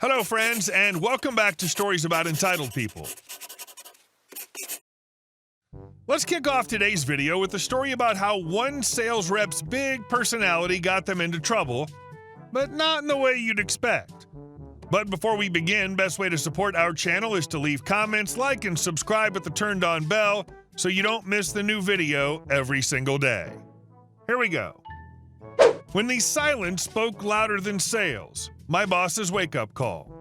Hello, friends, and welcome back to Stories About Entitled People. Let's kick off today's video with a story about how one sales rep's big personality got them into trouble, but not in the way you'd expect. But before we begin, best way to support our channel is to leave comments, like, and subscribe with the turned on bell so you don't miss the new video every single day. Here we go. When the silence spoke louder than sales, my boss's wake-up call.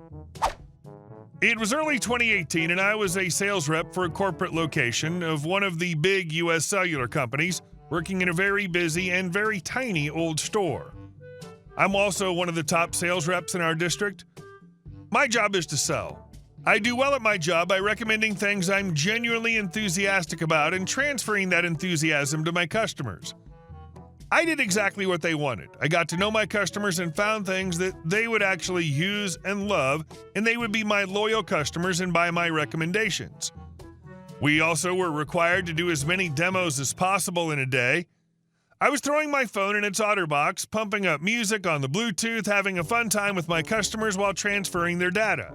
It was early 2018 and I was a sales rep for a corporate location of one of the big US cellular companies, working in a very busy and very tiny old store. I'm also one of the top sales reps in our district. My job is to sell. I do well at my job by recommending things I'm genuinely enthusiastic about and transferring that enthusiasm to my customers. I did exactly what they wanted. I got to know my customers and found things that they would actually use and love, and they would be my loyal customers and buy my recommendations. We also were required to do as many demos as possible in a day. I was throwing my phone in its OtterBox, pumping up music on the Bluetooth, having a fun time with my customers while transferring their data.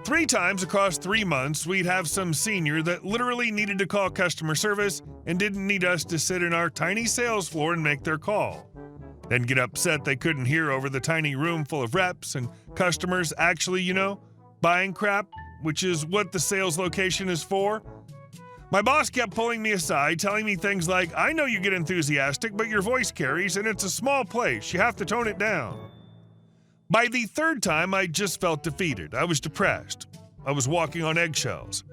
3 times across 3 months, we'd have some senior that literally needed to call customer service and didn't need us to sit in our tiny sales floor and make their call. Then get upset they couldn't hear over the tiny room full of reps and customers actually, buying crap, which is what the sales location is for. My boss kept pulling me aside, telling me things like, "I know you get enthusiastic, but your voice carries and it's a small place. You have to tone it down." By the 3rd time, I just felt defeated. I was depressed. I was walking on eggshells.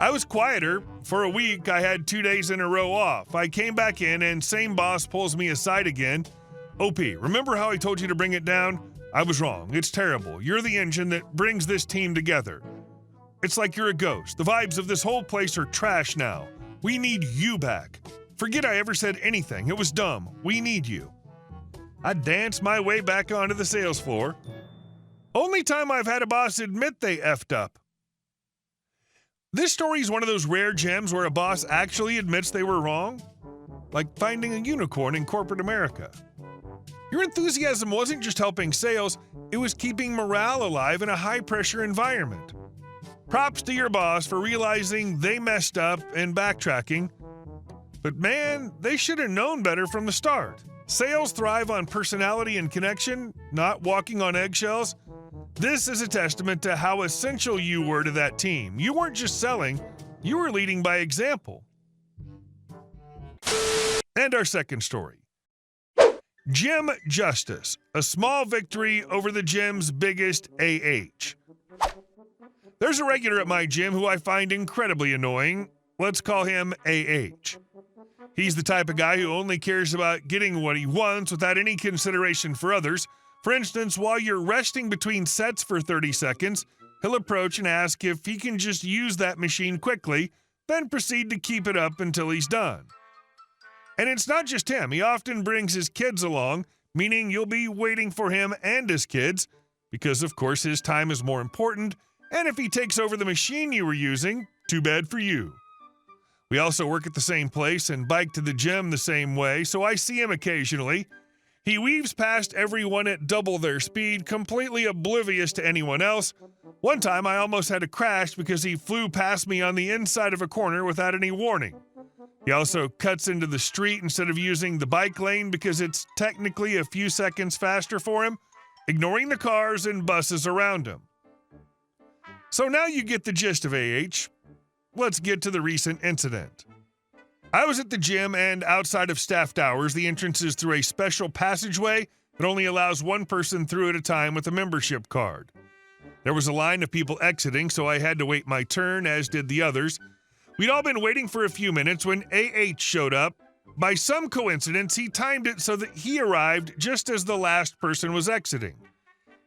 I was quieter. For a week, I had 2 days in a row off. I came back in and same boss pulls me aside again. "OP, remember how I told you to bring it down? I was wrong. It's terrible. You're the engine that brings this team together. It's like you're a ghost. The vibes of this whole place are trash now. We need you back. Forget I ever said anything. It was dumb. We need you." I danced my way back onto the sales floor. Only time I've had a boss admit they effed up. This story is one of those rare gems where a boss actually admits they were wrong, like finding a unicorn in corporate America. Your enthusiasm wasn't just helping sales, it was keeping morale alive in a high-pressure environment. Props to your boss for realizing they messed up and backtracking, but man, they should have known better from the start. Sales thrive on personality and connection, not walking on eggshells. This is a testament to how essential you were to that team. You weren't just selling, you were leading by example. And our second story. Gym Justice, a small victory over the gym's biggest AH. There's a regular at my gym who I find incredibly annoying. Let's call him AH. He's the type of guy who only cares about getting what he wants without any consideration for others. For instance, while you're resting between sets for 30 seconds, he'll approach and ask if he can just use that machine quickly, then proceed to keep it up until he's done. And it's not just him. He often brings his kids along, meaning you'll be waiting for him and his kids, because of course his time is more important, and if he takes over the machine you were using, too bad for you. We also work at the same place and bike to the gym the same way, so I see him occasionally. He weaves past everyone at double their speed, completely oblivious to anyone else. One time I almost had a crash because he flew past me on the inside of a corner without any warning. He also cuts into the street instead of using the bike lane because it's technically a few seconds faster for him, ignoring the cars and buses around him. So now you get the gist of AH. Let's get to the recent incident. I was at the gym and outside of staffed hours, the entrance is through a special passageway that only allows one person through at a time with a membership card. There was a line of people exiting, so I had to wait my turn, as did the others. We'd all been waiting for a few minutes when AH showed up. By some coincidence, he timed it so that he arrived just as the last person was exiting.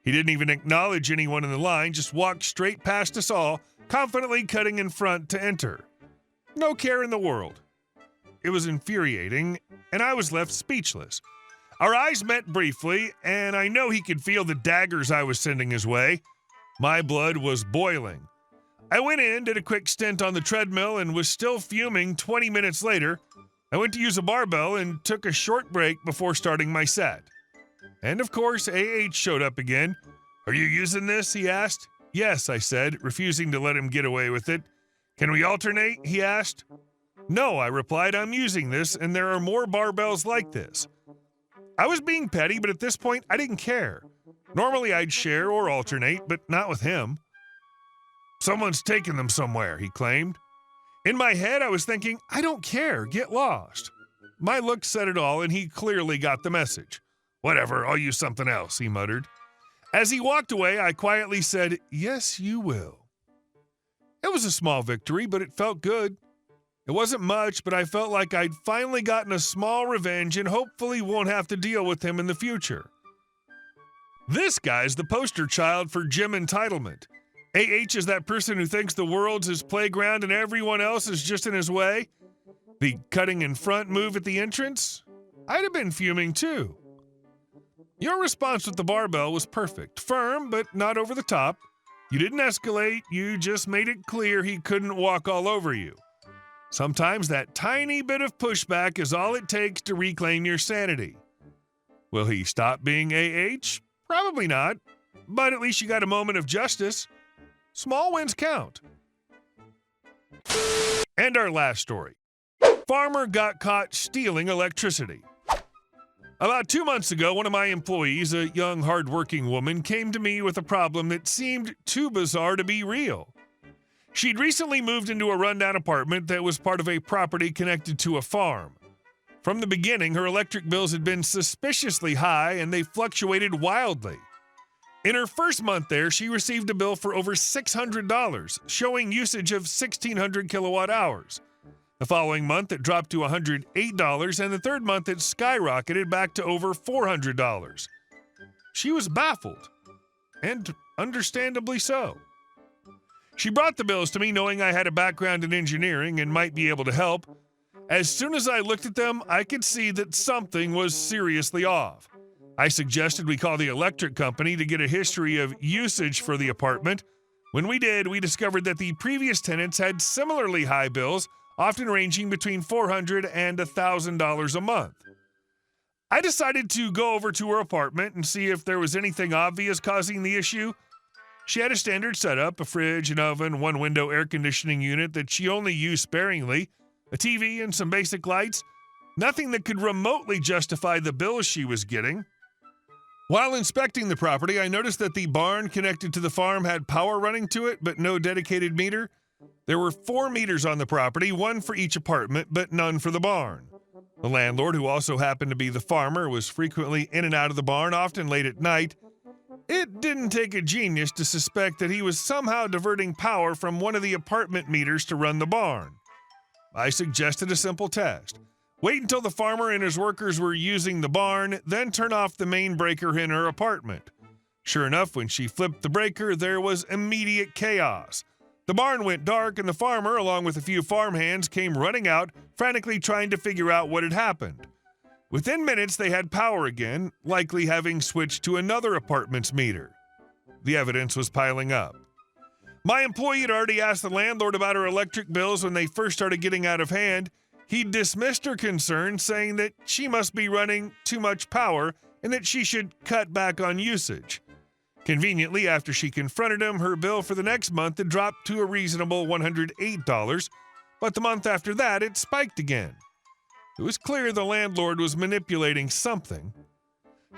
He didn't even acknowledge anyone in the line, just walked straight past us all, confidently cutting in front to enter. No care in the world. It was infuriating, and I was left speechless. Our eyes met briefly, and I know he could feel the daggers I was sending his way. My blood was boiling. I went in, did a quick stint on the treadmill, and was still fuming 20 minutes later. I went to use a barbell and took a short break before starting my set. And of course, AH showed up again. "Are you using this?" he asked. "Yes," I said, refusing to let him get away with it. "Can we alternate?" he asked. "No," I replied, "I'm using this, and there are more barbells like this." I was being petty, but at this point, I didn't care. Normally, I'd share or alternate, but not with him. "Someone's taken them somewhere," he claimed. In my head, I was thinking, I don't care, get lost. My look said it all, and he clearly got the message. "Whatever, I'll use something else," he muttered. As he walked away, I quietly said, "Yes, you will." It was a small victory, but it felt good. It wasn't much, but I felt like I'd finally gotten a small revenge and hopefully won't have to deal with him in the future. This guy's the poster child for gym entitlement. AH is that person who thinks the world's his playground and everyone else is just in his way. The cutting in front move at the entrance? I'd have been fuming too. Your response with the barbell was perfect. Firm, but not over the top. You didn't escalate, you just made it clear he couldn't walk all over you. Sometimes that tiny bit of pushback is all it takes to reclaim your sanity. Will he stop being AH? Probably not, but at least you got a moment of justice. Small wins count. And our last story. Farmer got caught stealing electricity. About 2 months ago, one of my employees, a young, hard-working woman, came to me with a problem that seemed too bizarre to be real. She'd recently moved into a rundown apartment that was part of a property connected to a farm. From the beginning, her electric bills had been suspiciously high, and they fluctuated wildly. In her first month there, she received a bill for over $600, showing usage of 1,600 kilowatt hours. The following month, it dropped to $108, and the third month, it skyrocketed back to over $400. She was baffled, and understandably so. She brought the bills to me knowing I had a background in engineering and might be able to help. As soon as I looked at them, I could see that something was seriously off. I suggested we call the electric company to get a history of usage for the apartment. When we did, we discovered that the previous tenants had similarly high bills, often ranging between $400 and $1,000 a month. I decided to go over to her apartment and see if there was anything obvious causing the issue. She had a standard setup, a fridge, an oven, one window air conditioning unit that she only used sparingly, a TV, and some basic lights. Nothing that could remotely justify the bills she was getting. While inspecting the property, I noticed that the barn connected to the farm had power running to it, but no dedicated meter. There were 4 meters on the property, one for each apartment, but none for the barn. The landlord, who also happened to be the farmer, was frequently in and out of the barn, often late at night. It didn't take a genius to suspect that he was somehow diverting power from one of the apartment meters to run the barn. I suggested a simple test. Wait until the farmer and his workers were using the barn, then turn off the main breaker in her apartment. Sure enough, when she flipped the breaker, there was immediate chaos. The barn went dark, and the farmer, along with a few farmhands, came running out, frantically trying to figure out what had happened. Within minutes, they had power again, likely having switched to another apartment's meter. The evidence was piling up. My employee had already asked the landlord about her electric bills when they first started getting out of hand. He dismissed her concerns, saying that she must be running too much power and that she should cut back on usage. Conveniently, after she confronted him, her bill for the next month had dropped to a reasonable $108, but the month after that, it spiked again. It was clear the landlord was manipulating something.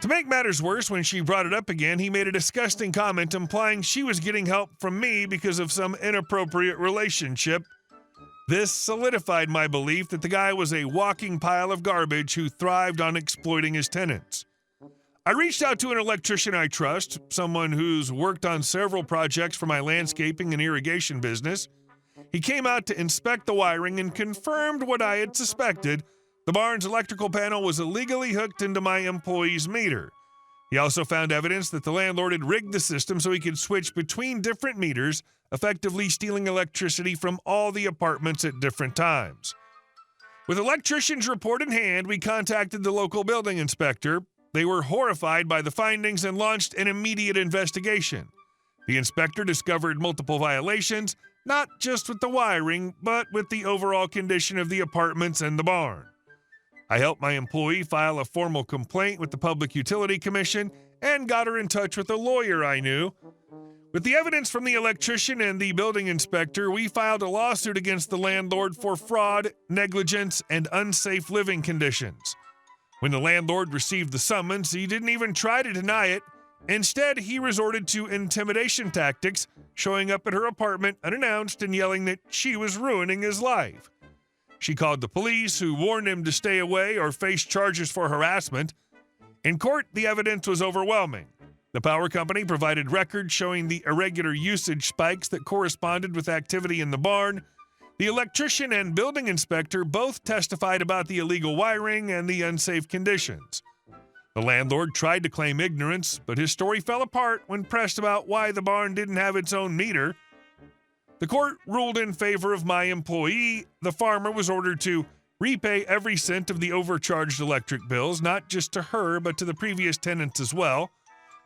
To make matters worse, when she brought it up again, he made a disgusting comment implying she was getting help from me because of some inappropriate relationship. This solidified my belief that the guy was a walking pile of garbage who thrived on exploiting his tenants. I reached out to an electrician I trust, someone who's worked on several projects for my landscaping and irrigation business. He came out to inspect the wiring and confirmed what I had suspected. The barn's electrical panel was illegally hooked into my employee's meter. He also found evidence that the landlord had rigged the system so he could switch between different meters, effectively stealing electricity from all the apartments at different times. With electrician's report in hand, we contacted the local building inspector. They were horrified by the findings and launched an immediate investigation. The inspector discovered multiple violations, not just with the wiring, but with the overall condition of the apartments and the barn. I helped my employee file a formal complaint with the Public Utility Commission, and got her in touch with a lawyer I knew. With the evidence from the electrician and the building inspector, we filed a lawsuit against the landlord for fraud, negligence, and unsafe living conditions. When the landlord received the summons, he didn't even try to deny it. Instead, he resorted to intimidation tactics, showing up at her apartment unannounced and yelling that she was ruining his life. She called the police, who warned him to stay away or face charges for harassment. In court, the evidence was overwhelming. The power company provided records showing the irregular usage spikes that corresponded with activity in the barn. The electrician and building inspector both testified about the illegal wiring and the unsafe conditions. The landlord tried to claim ignorance, but his story fell apart when pressed about why the barn didn't have its own meter. The court ruled in favor of my employee. The farmer was ordered to repay every cent of the overcharged electric bills, not just to her, but to the previous tenants as well,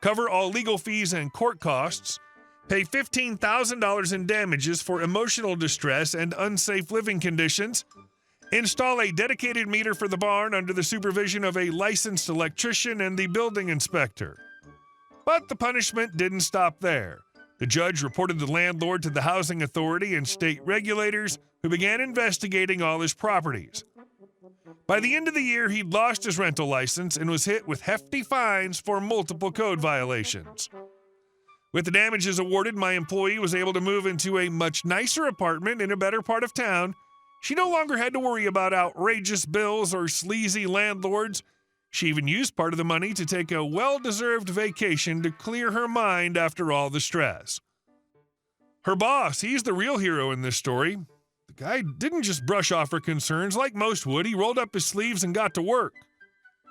cover all legal fees and court costs, pay $15,000 in damages for emotional distress and unsafe living conditions, install a dedicated meter for the barn under the supervision of a licensed electrician and the building inspector. But the punishment didn't stop there. The judge reported the landlord to the housing authority and state regulators, who began investigating all his properties. By the end of the year, he'd lost his rental license and was hit with hefty fines for multiple code violations. With the damages awarded, my employee was able to move into a much nicer apartment in a better part of town. She no longer had to worry about outrageous bills or sleazy landlords. She even used part of the money to take a well-deserved vacation to clear her mind after all the stress. Her boss, he's the real hero in this story. The guy didn't just brush off her concerns like most would. He rolled up his sleeves and got to work.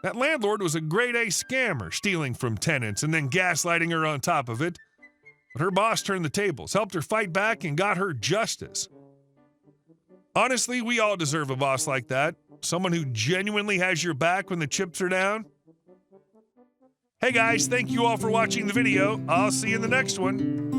That landlord was a grade-A scammer, stealing from tenants and then gaslighting her on top of it. But her boss turned the tables, helped her fight back, and got her justice. Honestly, we all deserve a boss like that. Someone who genuinely has your back when the chips are down. Hey guys, thank you all for watching the video. I'll see you in the next one.